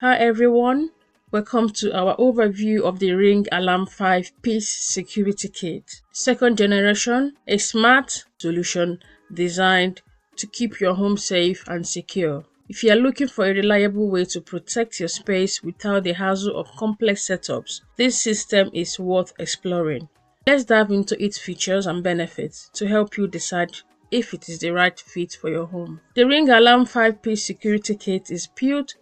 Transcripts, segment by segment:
Hi everyone, welcome to our overview of the Ring Alarm 5-piece security kit. Second generation, a smart solution designed to keep your home safe and secure. If you are looking for a reliable way to protect your space without the hassle of complex setups, this system is worth exploring. Let's dive into its features and benefits to help you decide if it is the right fit for your home. The Ring Alarm 5-piece security kit is built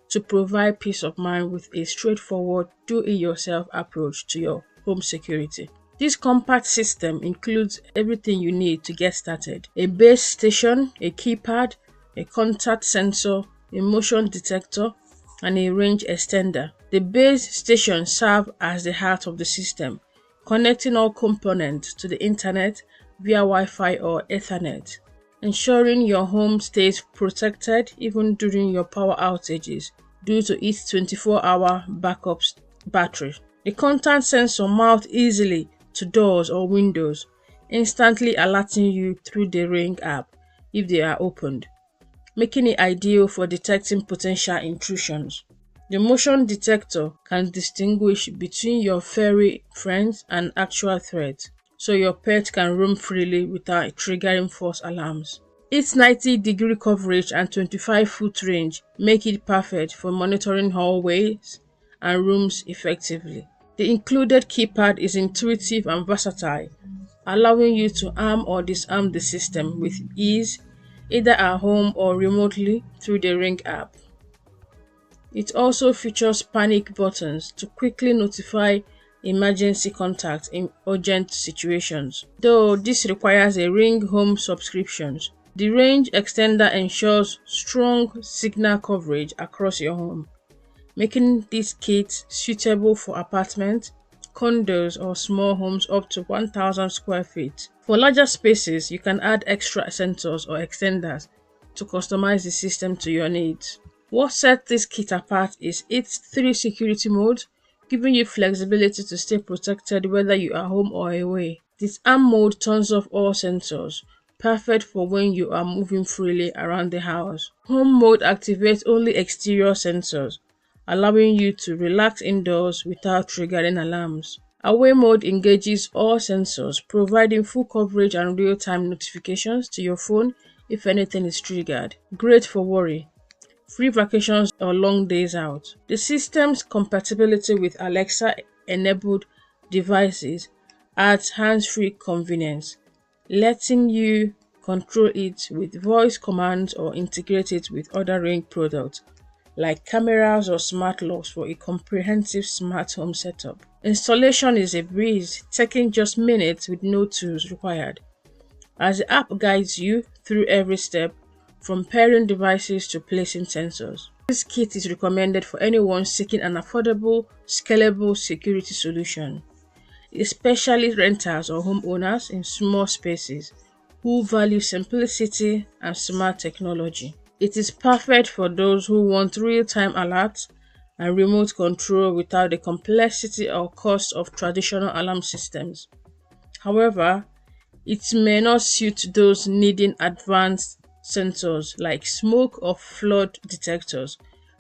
to provide peace of mind with a straightforward, do-it-yourself approach to your home security. This compact system includes everything you need to get started: a base station, a keypad, a contact sensor, a motion detector, and a range extender. The base station serves as the heart of the system, connecting all components to the internet via Wi-Fi or Ethernet, ensuring your home stays protected even during your power outages due to its 24-hour backup battery. The contact sensor mounts easily to doors or windows, instantly alerting you through the Ring app if they are opened, making it ideal for detecting potential intrusions. The motion detector can distinguish between your furry friends and actual threats, so your pet can roam freely without triggering false alarms. Its 90-degree coverage and 25-foot range make it perfect for monitoring hallways and rooms effectively. The included keypad is intuitive and versatile, allowing you to arm or disarm the system with ease, either at home or remotely through the Ring app. It also features panic buttons to quickly notify emergency contacts in urgent situations, though this requires a Ring Home subscription. The range extender ensures strong signal coverage across your home, making this kit suitable for apartments, condos, or small homes up to 1,000 square feet. For larger spaces, you can add extra sensors or extenders to customize the system to your needs. What sets this kit apart is its 3 security modes, giving you flexibility to stay protected whether you are home or away. Disarm mode turns off all sensors, perfect for when you are moving freely around the house. Home mode activates only exterior sensors, allowing you to relax indoors without triggering alarms. Away mode engages all sensors, providing full coverage and real-time notifications to your phone if anything is triggered. Great for worry, free vacations, or long days out. The system's compatibility with Alexa-enabled devices adds hands-free convenience, letting you control it with voice commands or integrate it with other Ring products like cameras or smart locks for a comprehensive smart home setup. Installation is a breeze, taking just minutes with no tools required, as the app guides you through every step, from pairing devices to placing sensors. This kit is recommended for anyone seeking an affordable, scalable security solution, especially renters or homeowners in small spaces who value simplicity and smart technology. It is perfect for those who want real-time alerts and remote control without the complexity or cost of traditional alarm systems. However, it may not suit those needing advanced sensors like smoke or flood detectors,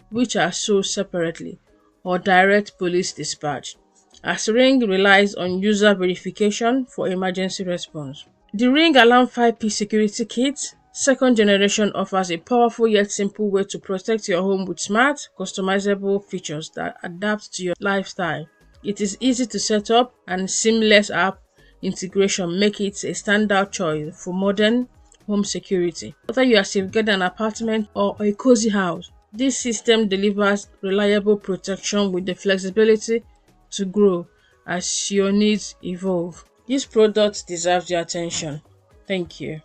which are sold separately, or direct police dispatch, as Ring relies on user verification for emergency response. The Ring Alarm 5-piece security kit, second generation, offers a powerful yet simple way to protect your home with smart, customizable features that adapt to your lifestyle. It is easy to set up, and seamless app integration make it a standout choice for modern home security. Whether you are safeguarding an apartment or a cozy house, this system delivers reliable protection with the flexibility to grow as your needs evolve. This product deserves your attention. Thank you.